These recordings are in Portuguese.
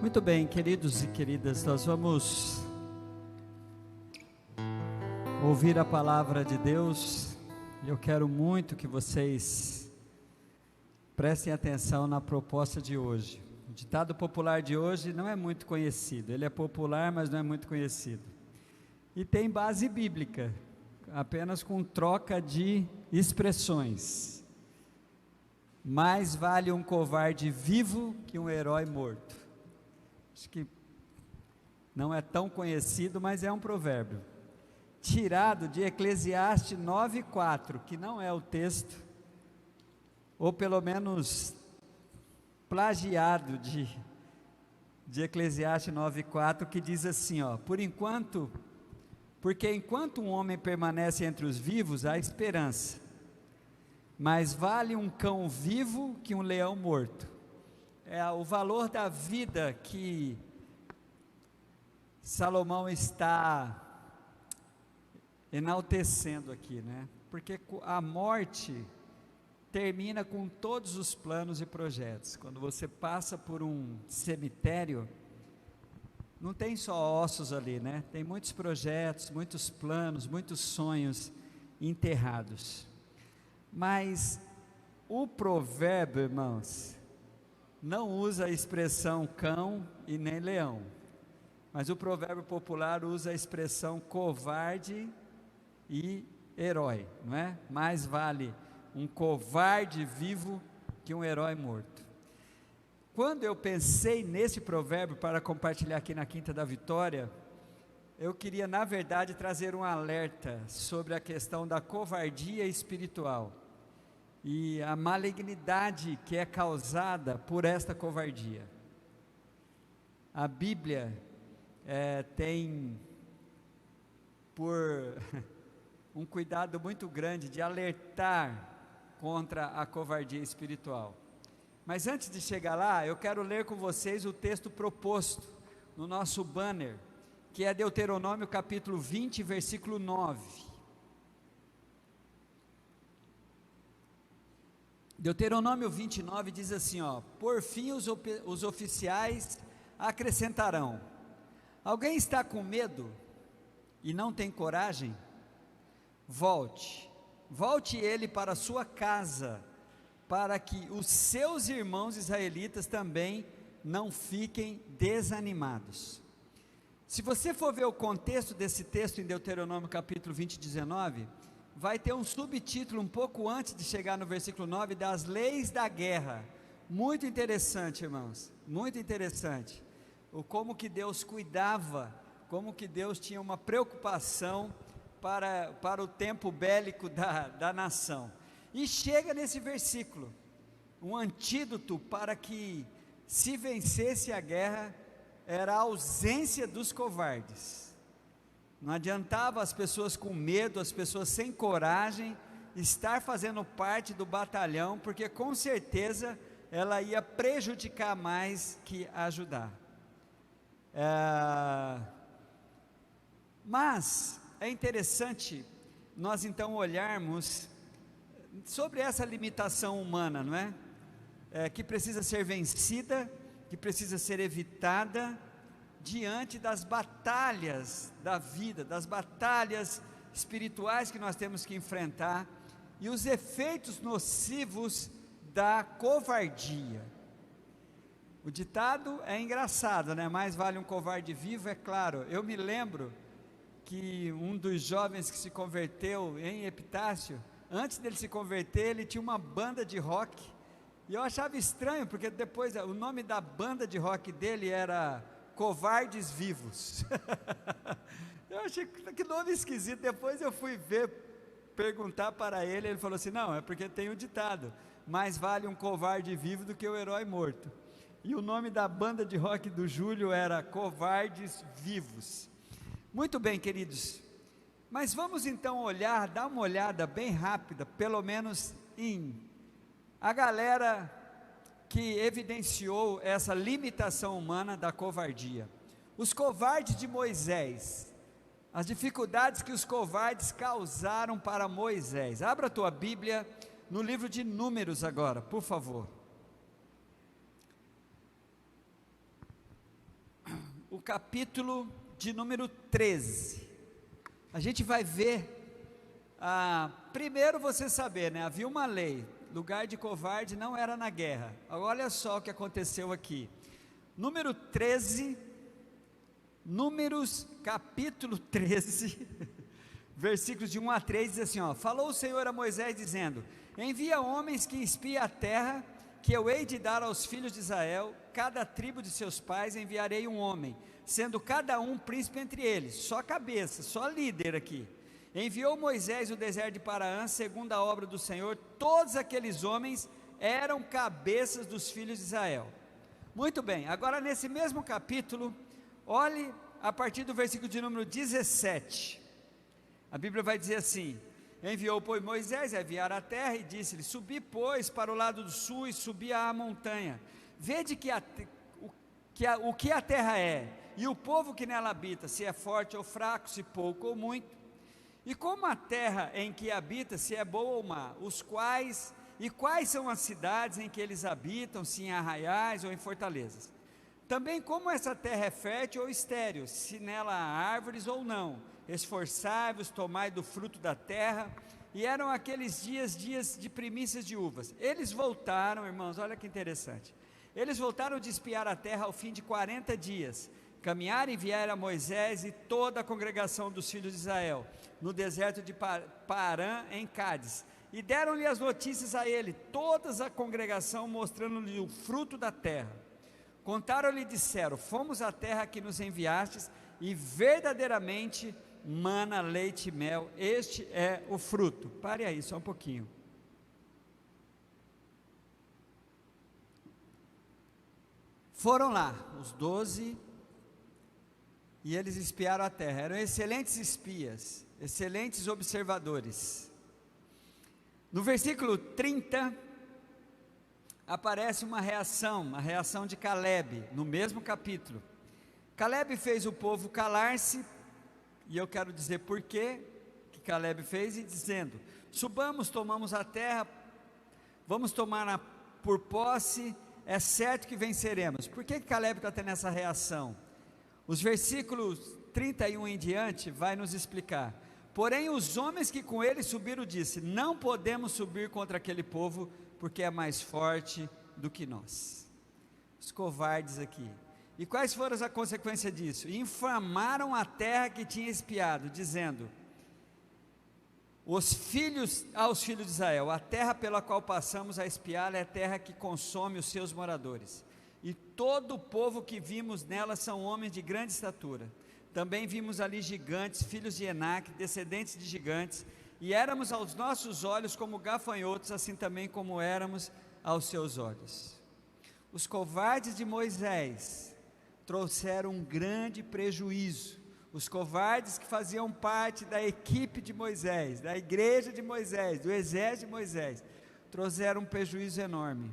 Muito bem, queridos e queridas, nós vamos ouvir a palavra de Deus. Eu quero muito que vocês prestem atenção na proposta de hoje. O ditado popular de hoje não é muito conhecido, ele é popular, mas não é muito conhecido. E tem base bíblica, apenas com troca de expressões. Mais vale um covarde vivo que um herói morto. Acho que não é tão conhecido, mas é um provérbio. Tirado de Eclesiastes 9:4, que não é o texto, ou pelo menos plagiado de Eclesiastes 9:4, que diz assim, porque enquanto um homem permanece entre os vivos, há esperança, mas vale um cão vivo que um leão morto. É o valor da vida que Salomão está enaltecendo aqui, né? Porque a morte termina com todos os planos e projetos. Quando você passa por um cemitério, não tem só ossos ali, né? Tem muitos projetos, muitos planos, muitos sonhos enterrados. Mas o provérbio, irmãos, não usa a expressão cão e nem leão, mas o provérbio popular usa a expressão covarde e herói, não é? Mais vale um covarde vivo que um herói morto. Quando eu pensei nesse provérbio para compartilhar aqui na Quinta da Vitória, eu queria, na verdade, trazer um alerta sobre a questão da covardia espiritual e a malignidade que é causada por esta covardia. A Bíblia tem por um cuidado muito grande de alertar contra a covardia espiritual. Mas antes de chegar lá, eu quero ler com vocês o texto proposto no nosso banner, que é Deuteronômio capítulo 20, versículo 9. Deuteronômio 29 diz assim, por fim os oficiais acrescentarão: alguém está com medo e não tem coragem? Volte ele para a sua casa, para que os seus irmãos israelitas também não fiquem desanimados. Se você for ver o contexto desse texto em Deuteronômio capítulo 20, 19, vai ter um subtítulo um pouco antes de chegar no versículo 9, das leis da guerra. Muito interessante, irmãos, muito interessante. Como que Deus cuidava, como que Deus tinha uma preocupação para o tempo bélico da nação. E chega nesse versículo, um antídoto para que se vencesse a guerra, era a ausência dos covardes. Não adiantava as pessoas com medo, as pessoas sem coragem, estar fazendo parte do batalhão, porque com certeza ela ia prejudicar mais que ajudar. Mas é interessante nós então olharmos sobre essa limitação humana, não é? Que precisa ser vencida, que precisa ser evitada, diante das batalhas da vida, das batalhas espirituais que nós temos que enfrentar, e os efeitos nocivos da covardia. O ditado é engraçado, né? Mais vale um covarde vivo, é claro. Eu me lembro que um dos jovens que se converteu em Epitácio, antes dele se converter, ele tinha uma banda de rock, e eu achava estranho, porque depois o nome da banda de rock dele era Covardes Vivos. Eu achei que nome esquisito. Depois eu fui perguntar para ele, ele falou assim, não, é porque tem o ditado, mais vale um covarde vivo do que o herói morto. E o nome da banda de rock do Júlio era Covardes Vivos. Muito bem, queridos, mas vamos então dar uma olhada bem rápida, pelo menos a galera que evidenciou essa limitação humana da covardia. Os covardes de Moisés, as dificuldades que os covardes causaram para Moisés. Abra a tua Bíblia no livro de Números agora, por favor. o capítulo de número 13. A gente vai ver, primeiro você saber, né, havia uma lei, lugar de covarde não era na guerra. Olha só o que aconteceu aqui, número 13, Números capítulo 13, versículos de 1 a 3, diz assim, falou o Senhor a Moisés dizendo, envia homens que espiem a terra, que eu hei de dar aos filhos de Israel, cada tribo de seus pais enviarei um homem, sendo cada um príncipe entre eles, só cabeça, só líder aqui. Enviou Moisés no deserto de Paraã, segundo a obra do Senhor, todos aqueles homens eram cabeças dos filhos de Israel. Muito bem, agora nesse mesmo capítulo, olhe a partir do versículo de número 17, a Bíblia vai dizer assim, enviou, pois, Moisés a enviar a terra e disse-lhe, subi, pois, para o lado do sul e subi à montanha, vede o que a terra é, e o povo que nela habita, se é forte ou fraco, se pouco ou muito, e como a terra em que habita, se é boa ou má, quais são as cidades em que eles habitam, se em arraiais ou em fortalezas. Também como essa terra é fértil ou estéril, se nela há árvores ou não, esforçai-vos, tomai do fruto da terra. E eram aqueles dias de primícias de uvas. Eles voltaram, irmãos, olha que interessante, eles voltaram de espiar a terra ao fim de 40 dias, caminharam e vieram a Moisés e toda a congregação dos filhos de Israel, no deserto de Parã, em Cádiz, e deram-lhe as notícias a ele, toda a congregação, mostrando-lhe o fruto da terra. Contaram-lhe e disseram, fomos à terra que nos enviastes, e verdadeiramente mana, leite e mel, este é o fruto. Pare aí só um pouquinho. Foram lá, os 12, e eles espiaram a terra, eram excelentes espias, excelentes observadores. No versículo 30, aparece uma reação de Caleb, no mesmo capítulo. Caleb fez o povo calar-se, e eu quero dizer por que Caleb fez, e dizendo, subamos, tomamos a terra, vamos tomar por posse, é certo que venceremos. Por que Caleb está tendo essa reação? Os versículos 31 em diante vai nos explicar. Porém os homens que com ele subiram disse, não podemos subir contra aquele povo, porque é mais forte do que nós. Os covardes aqui. E quais foram as consequências disso? Infamaram a terra que tinha espiado, dizendo, aos filhos de Israel, a terra pela qual passamos a espiar é a terra que consome os seus moradores, e todo o povo que vimos nela são homens de grande estatura. Também vimos ali gigantes, filhos de Enaque, descendentes de gigantes, e éramos aos nossos olhos como gafanhotos, assim também como éramos aos seus olhos. Os covardes de Moisés trouxeram um grande prejuízo. Os covardes que faziam parte da equipe de Moisés, da igreja de Moisés, do exército de Moisés, trouxeram um prejuízo enorme.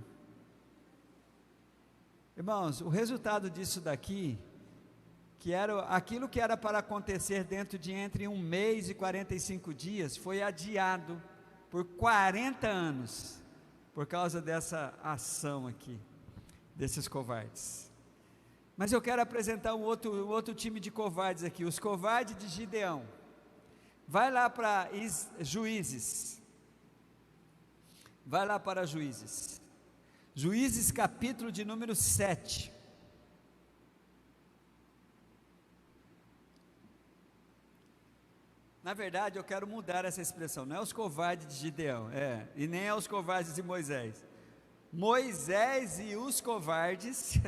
Irmãos, o resultado disso daqui, que era aquilo que era para acontecer dentro de entre 1 mês e 45 dias, foi adiado por 40 anos, por causa dessa ação aqui, desses covardes. Mas eu quero apresentar um outro time de covardes aqui, os covardes de Gideão. Vai lá para Juízes, Juízes capítulo de número 7, na verdade eu quero mudar essa expressão, não é os covardes de Gideão, e nem é os covardes de Moisés, Moisés e os covardes,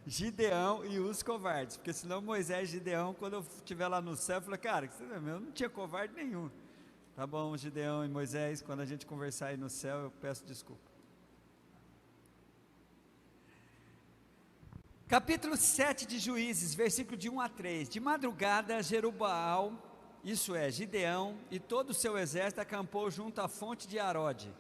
Gideão e os covardes, porque senão Moisés e Gideão, quando eu estiver lá no céu, eu falei, cara, eu não tinha covarde nenhum. Tá bom, Gideão e Moisés, quando a gente conversar aí no céu, eu peço desculpa. Capítulo 7 de Juízes, versículo de 1 a 3, de madrugada Jerubaal, isso é, Gideão e todo o seu exército acampou junto à fonte de Arode.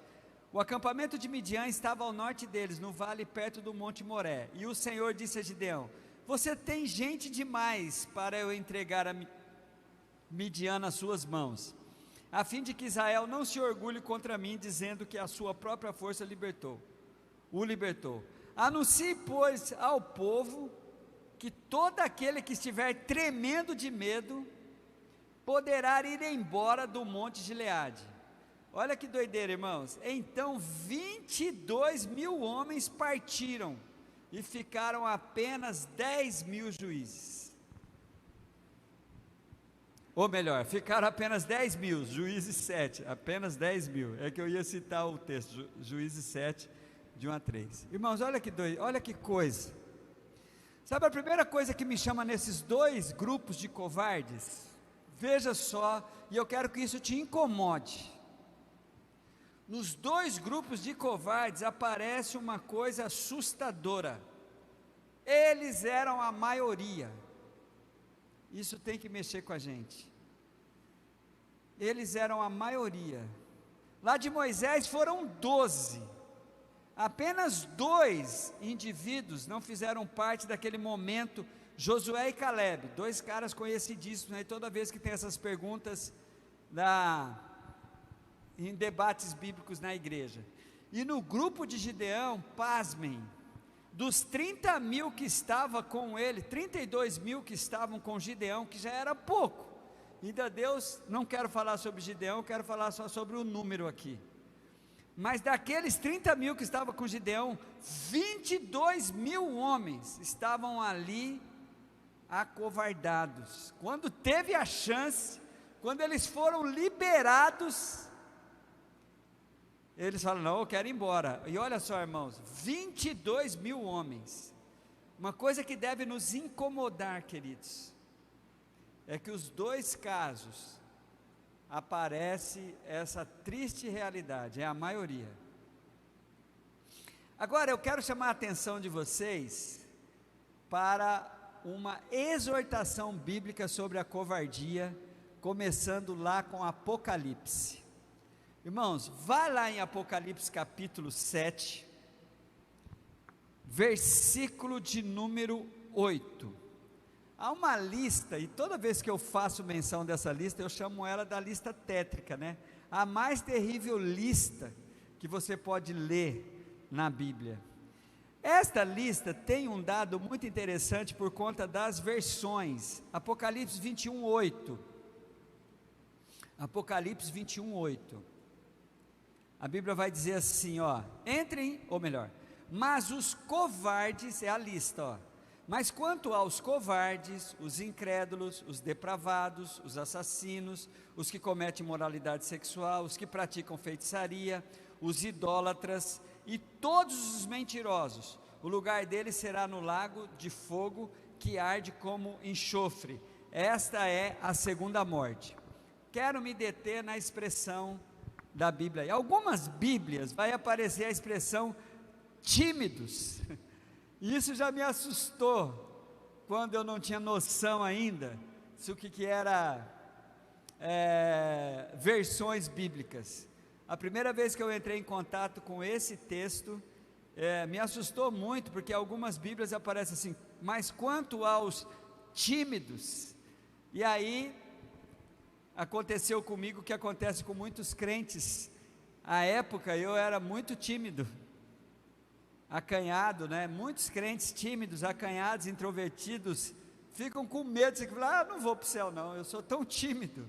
O acampamento de Midian estava ao norte deles, no vale perto do monte Moré, e o Senhor disse a Gideão, você tem gente demais para eu entregar a Midian nas suas mãos, a fim de que Israel não se orgulhe contra mim, dizendo que a sua própria força o libertou. Anuncie, pois, ao povo que todo aquele que estiver tremendo de medo, poderá ir embora do monte Gileade. Olha que doideira, irmãos. Então 22.000 homens partiram, e ficaram apenas 10.000 juízes. Ou melhor, ficaram apenas 10.000, juízes 7, apenas 10.000, é que eu ia citar o texto, juízes 7, de 1 a 3, irmãos, olha que doido, olha que coisa, sabe a primeira coisa que me chama nesses dois grupos de covardes, veja só, e eu quero que isso te incomode, nos dois grupos de covardes aparece uma coisa assustadora, eles eram a maioria, isso tem que mexer com a gente, eles eram a maioria, lá de Moisés foram 12, apenas 2 indivíduos não fizeram parte daquele momento, Josué e Caleb, 2 caras conhecidíssimos, né? Toda vez que tem essas perguntas em debates bíblicos na igreja, e no grupo de Gideão, pasmem, dos 30.000 que estavam com ele, 32.000 que estavam com Gideão, que já era pouco, ainda Deus, não quero falar sobre Gideão, quero falar só sobre o número aqui, mas daqueles 30.000 que estavam com Gideão, 22.000 homens estavam ali, acovardados, quando teve a chance, quando eles foram liberados, eles falam, não, eu quero ir embora, e olha só irmãos, 22.000 homens, uma coisa que deve nos incomodar queridos, é que os dois casos, aparece essa triste realidade, é a maioria, agora eu quero chamar a atenção de vocês, para uma exortação bíblica sobre a covardia, começando lá com Apocalipse, irmãos, vai lá em Apocalipse capítulo 7, versículo de número 8, há uma lista, e toda vez que eu faço menção dessa lista, eu chamo ela da lista tétrica, né? A mais terrível lista que você pode ler na Bíblia, esta lista tem um dado muito interessante por conta das versões, Apocalipse 21:8, Apocalipse 21:8, a Bíblia vai dizer assim, ó, entrem, ou melhor, mas os covardes, é a lista, ó, mas quanto aos covardes, os incrédulos, os depravados, os assassinos, os que cometem imoralidade sexual, os que praticam feitiçaria, os idólatras e todos os mentirosos, o lugar deles será no lago de fogo que arde como enxofre, esta é a segunda morte. Quero me deter na expressão da Bíblia, em algumas Bíblias vai aparecer a expressão tímidos, isso já me assustou, quando eu não tinha noção ainda, se o que era versões bíblicas, a primeira vez que eu entrei em contato com esse texto, me assustou muito, porque algumas Bíblias aparecem assim, mas quanto aos tímidos, e aí, aconteceu comigo o que acontece com muitos crentes, à época eu era muito tímido, acanhado, né? Muitos crentes tímidos, acanhados, introvertidos, ficam com medo, você fala, não vou para o céu não, eu sou tão tímido,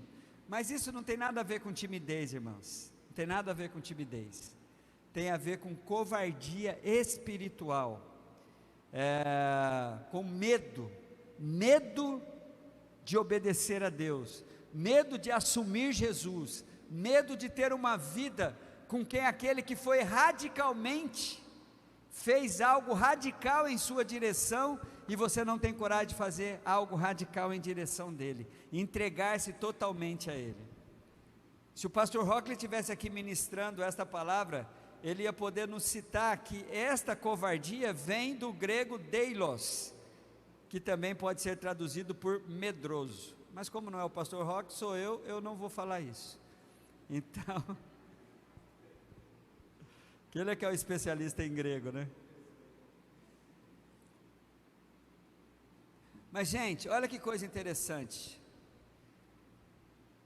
mas isso não tem nada a ver com timidez irmãos, não tem nada a ver com timidez, tem a ver com covardia espiritual, com medo de obedecer a Deus, medo de assumir Jesus, medo de ter uma vida com quem aquele que foi radicalmente, fez algo radical em sua direção, e você não tem coragem de fazer algo radical em direção dele, entregar-se totalmente a ele. Se o pastor Rockley estivesse aqui ministrando esta palavra, ele ia poder nos citar que esta covardia vem do grego deilos, que também pode ser traduzido por medroso, mas como não é o pastor Rock, sou eu não vou falar isso, então, que ele é que é o especialista em grego, né? Mas gente, olha que coisa interessante,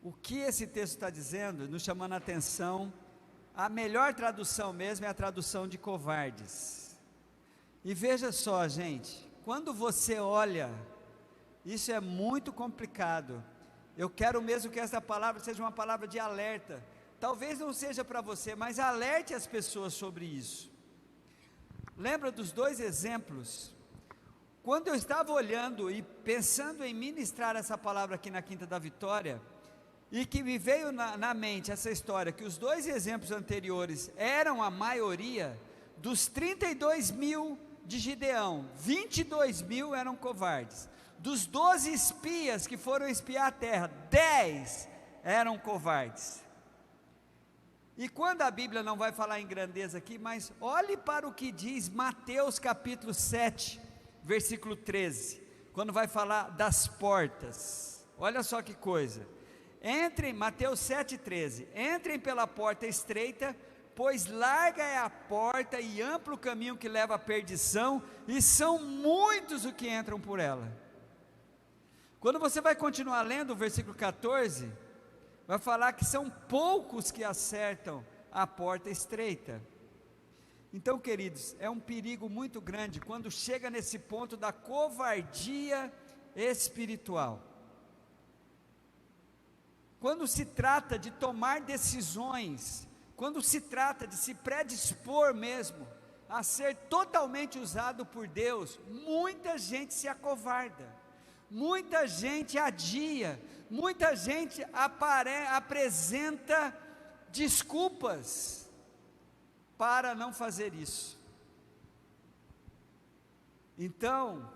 o que esse texto está dizendo, nos chamando a atenção, a melhor tradução mesmo é a tradução de covardes, e veja só gente, quando você olha, isso é muito complicado. Eu quero mesmo que essa palavra seja uma palavra de alerta. Talvez não seja para você, mas alerte as pessoas sobre isso. Lembra dos 2 exemplos? Quando eu estava olhando e pensando em ministrar essa palavra aqui na Quinta da Vitória, e que me veio na mente essa história, que os 2 exemplos anteriores eram a maioria, dos 32 mil de Gideão, 22 mil eram covardes. Dos 12 espias que foram espiar a terra, 10 eram covardes. E quando a Bíblia não vai falar em grandeza aqui, mas olhe para o que diz Mateus capítulo 7, versículo 13, quando vai falar das portas. Olha só que coisa. Entrem, Mateus 7,13, entrem pela porta estreita, pois larga é a porta e amplo o caminho que leva à perdição, e são muitos os que entram por ela. Quando você vai continuar lendo o versículo 14, vai falar que são poucos que acertam a porta estreita. Então, queridos, é um perigo muito grande quando chega nesse ponto da covardia espiritual. Quando se trata de tomar decisões, quando se trata de se predispor mesmo a ser totalmente usado por Deus, muita gente se acovarda, muita gente adia, muita gente apresenta desculpas para não fazer isso. Então,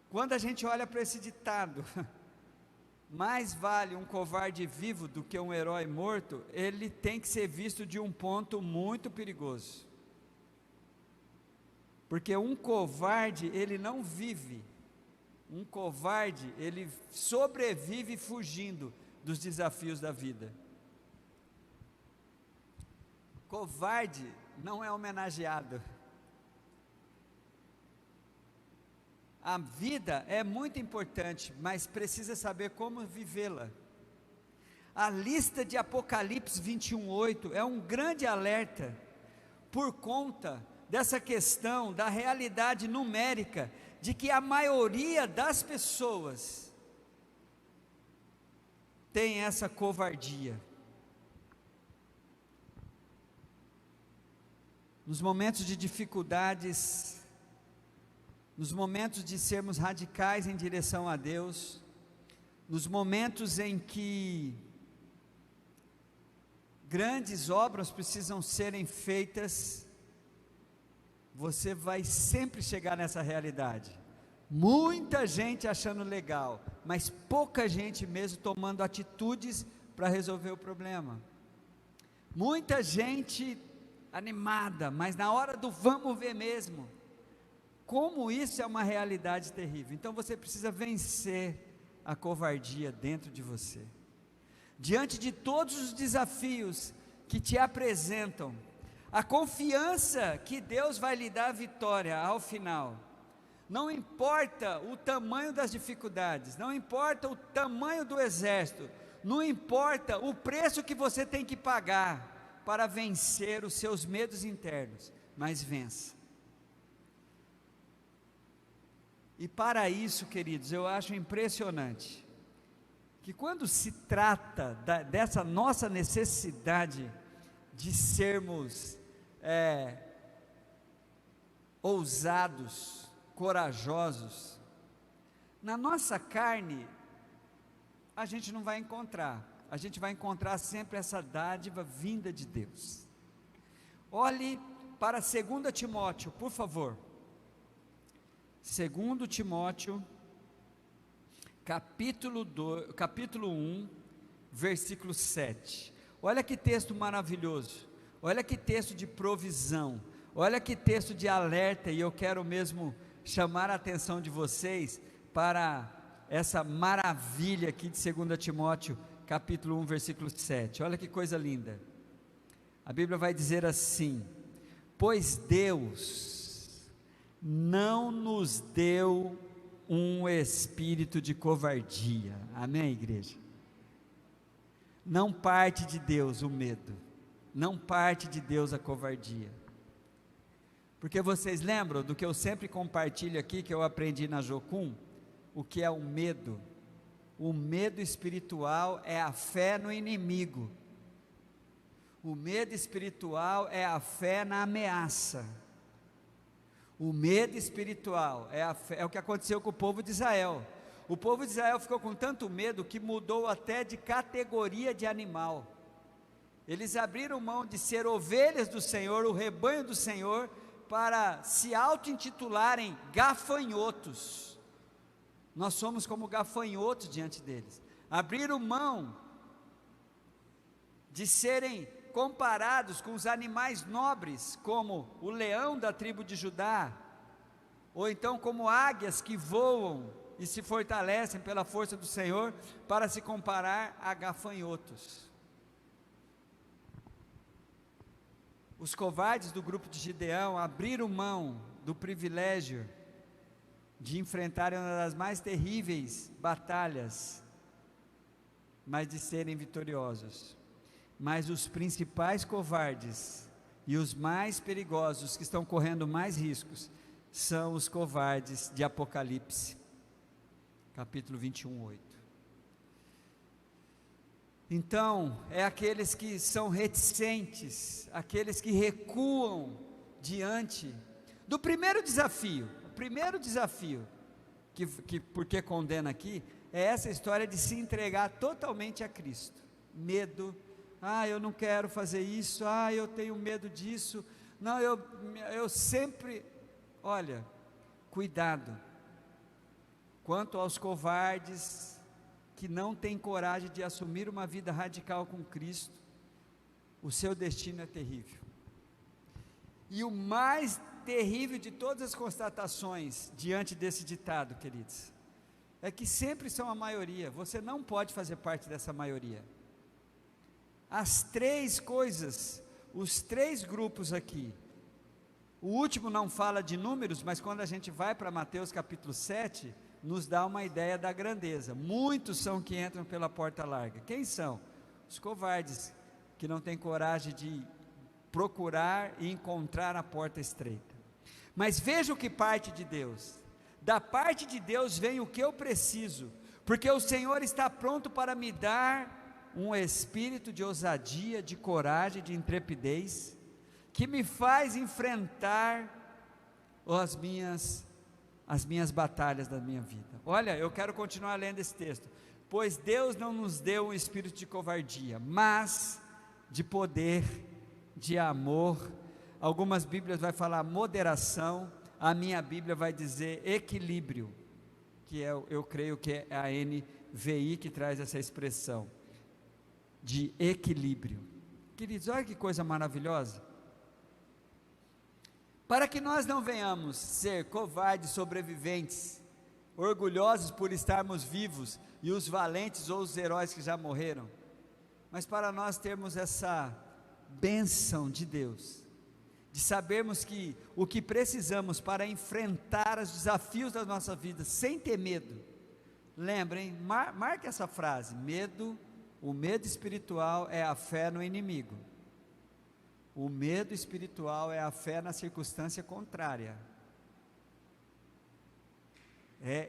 quando a gente olha para esse ditado, mais vale um covarde vivo do que um herói morto, ele tem que ser visto de um ponto muito perigoso, porque um covarde, ele não vive, um covarde, ele sobrevive fugindo dos desafios da vida. Covarde não é homenageado. A vida é muito importante, mas precisa saber como vivê-la. A lista de Apocalipse 21:8 é um grande alerta, por conta dessa questão da realidade numérica, de que a maioria das pessoas tem essa covardia. Nos momentos de dificuldades, nos momentos de sermos radicais em direção a Deus, nos momentos em que grandes obras precisam serem feitas, você vai sempre chegar nessa realidade. Muita gente achando legal, mas pouca gente mesmo tomando atitudes para resolver o problema. Muita gente animada, mas na hora do vamos ver mesmo, como isso é uma realidade terrível. Então você precisa vencer a covardia dentro de você. Diante de todos os desafios que te apresentam, a confiança que Deus vai lhe dar a vitória ao final, não importa o tamanho das dificuldades, não importa o tamanho do exército, não importa o preço que você tem que pagar para vencer os seus medos internos, mas vença. E para isso, queridos, eu acho impressionante, que quando se trata dessa nossa necessidade de sermos ousados, corajosos, na nossa carne, a gente não vai encontrar, a gente vai encontrar sempre essa dádiva vinda de Deus. Olhe para 2 Timóteo, por favor. 2 Timóteo, capítulo 1, versículo 7. Olha que texto maravilhoso, olha que texto de provisão, olha que texto de alerta, e eu quero mesmo chamar a atenção de vocês para essa maravilha aqui de 2 Timóteo, capítulo 1, versículo 7. Olha que coisa linda. A Bíblia vai dizer assim: pois Deus não nos deu um espírito de covardia. Amém, igreja? Não parte de Deus o medo, não parte de Deus a covardia, Porque vocês lembram do que eu sempre compartilho aqui, que eu aprendi na Jocum, o que é o medo? O medo espiritual é a fé no inimigo. O medo espiritual é a fé na ameaça. O medo espiritual é o que aconteceu com o povo de Israel. O povo de Israel ficou com tanto medo que mudou até de categoria de animal. Eles abriram mão de ser ovelhas do Senhor, o rebanho do Senhor, para se auto-intitularem gafanhotos. Nós somos como gafanhotos diante deles. Abriram mão de serem comparados com os animais nobres, como o leão da tribo de Judá, ou então como águias que voam e se fortalecem pela força do Senhor, para se comparar a gafanhotos. Os covardes do grupo de Gideão abriram mão do privilégio de enfrentarem uma das mais terríveis batalhas, mas de serem vitoriosos. Mas os principais covardes e os mais perigosos, que estão correndo mais riscos, são os covardes de Apocalipse, capítulo 21, 8. Então, é aqueles que são reticentes, aqueles que recuam diante do primeiro desafio. O primeiro desafio, porque condena aqui, é essa história de se entregar totalmente a Cristo. Medo, eu não quero fazer isso, eu tenho medo disso, não, eu sempre, olha, cuidado, quanto aos covardes, que não têm coragem de assumir uma vida radical com Cristo, o seu destino é terrível. E o mais terrível de todas as constatações diante desse ditado, queridos, é que sempre são a maioria. Você não pode fazer parte dessa maioria. As três coisas, os três grupos aqui, o último não fala de números, mas quando a gente vai para Mateus capítulo 7, nos dá uma ideia da grandeza. Muitos são que entram pela porta larga. Quem são? Os covardes, que não têm coragem de procurar e encontrar a porta estreita. Mas veja o que parte de Deus. Da parte de Deus vem o que eu preciso, porque o Senhor está pronto para me dar um espírito de ousadia, de coragem, de intrepidez, que me faz enfrentar as minhas batalhas da minha vida. Olha, eu quero continuar lendo esse texto. Pois Deus não nos deu um espírito de covardia, mas de poder, de amor. Algumas Bíblias vai falar moderação, a minha Bíblia vai dizer equilíbrio, que eu creio que é a NVI que traz essa expressão, de equilíbrio. Queridos, olha que coisa maravilhosa. Para que nós não venhamos ser covardes sobreviventes, orgulhosos por estarmos vivos, e os valentes ou os heróis que já morreram, mas para nós termos essa bênção de Deus, de sabermos que o que precisamos para enfrentar os desafios da nossa vida, sem ter medo. Lembrem, marque essa frase: o medo espiritual é a fé no inimigo. O medo espiritual é a fé na circunstância contrária.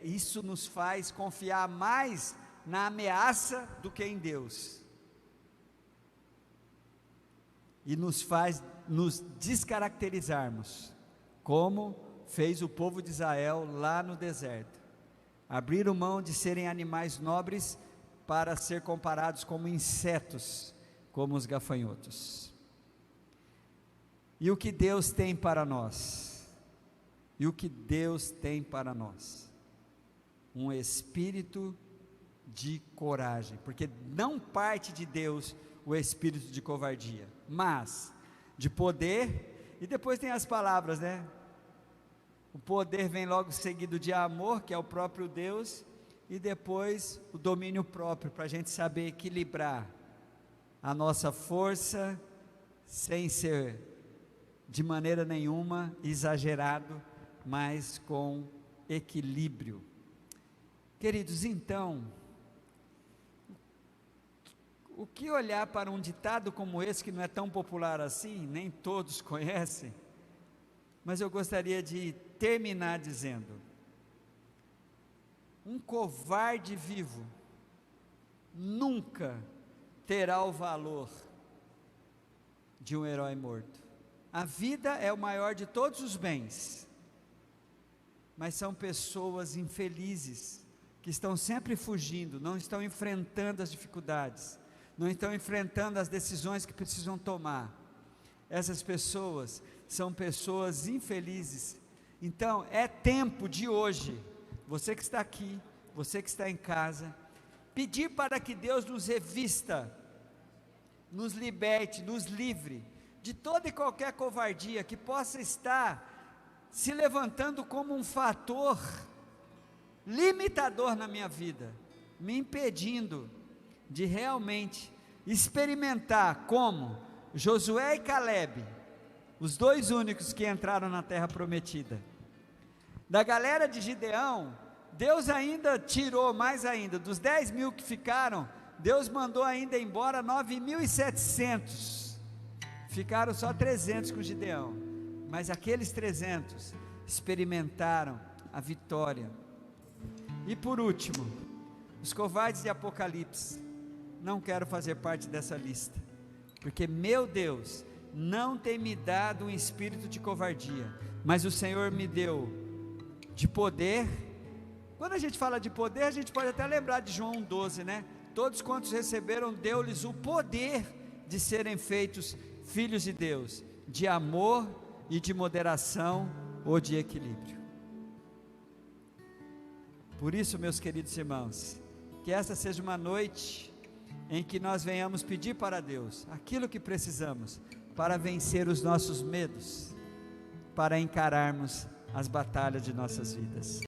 Isso nos faz confiar mais na ameaça do que em Deus. E nos faz nos descaracterizarmos, como fez o povo de Israel lá no deserto. Abriram mão de serem animais nobres para ser comparados como insetos, como os gafanhotos. E o que Deus tem para nós? E o que Deus tem para nós? Um espírito de coragem, porque não parte de Deus o espírito de covardia, mas de poder. E depois tem as palavras, né? O poder vem logo seguido de amor, que é o próprio Deus, e depois o domínio próprio, para a gente saber equilibrar a nossa força, sem ser de maneira nenhuma exagerado, mas com equilíbrio. Queridos, então, o que olhar para um ditado como esse, que não é tão popular assim, nem todos conhecem, Mas eu gostaria de terminar dizendo: um covarde vivo nunca terá o valor de um herói morto. A vida é o maior de todos os bens, mas são pessoas infelizes, que estão sempre fugindo, não estão enfrentando as dificuldades, não estão enfrentando as decisões que precisam tomar. Essas pessoas são pessoas infelizes. Então é tempo de hoje, você que está aqui, você que está em casa, pedir para que Deus nos revista, nos liberte, nos livre de toda e qualquer covardia que possa estar se levantando como um fator limitador na minha vida, me impedindo de realmente experimentar como Josué e Caleb, os dois únicos que entraram na terra prometida. Da galera de Gideão, Deus ainda tirou mais ainda, dos 10.000 que ficaram, Deus mandou ainda embora 9.700, ficaram só 300 com Gideão, mas aqueles 300 experimentaram a vitória. E por último, os covardes de Apocalipse, não quero fazer parte dessa lista, porque meu Deus não tem me dado um espírito de covardia, mas o Senhor me deu de poder. Quando a gente fala de poder, a gente pode até lembrar de João 1,12, né? Todos quantos receberam, deu-lhes o poder de serem feitos filhos de Deus, de amor e de moderação ou de equilíbrio. Por isso, meus queridos irmãos, que essa seja uma noite em que nós venhamos pedir para Deus aquilo que precisamos para vencer os nossos medos, para encararmos as batalhas de nossas vidas.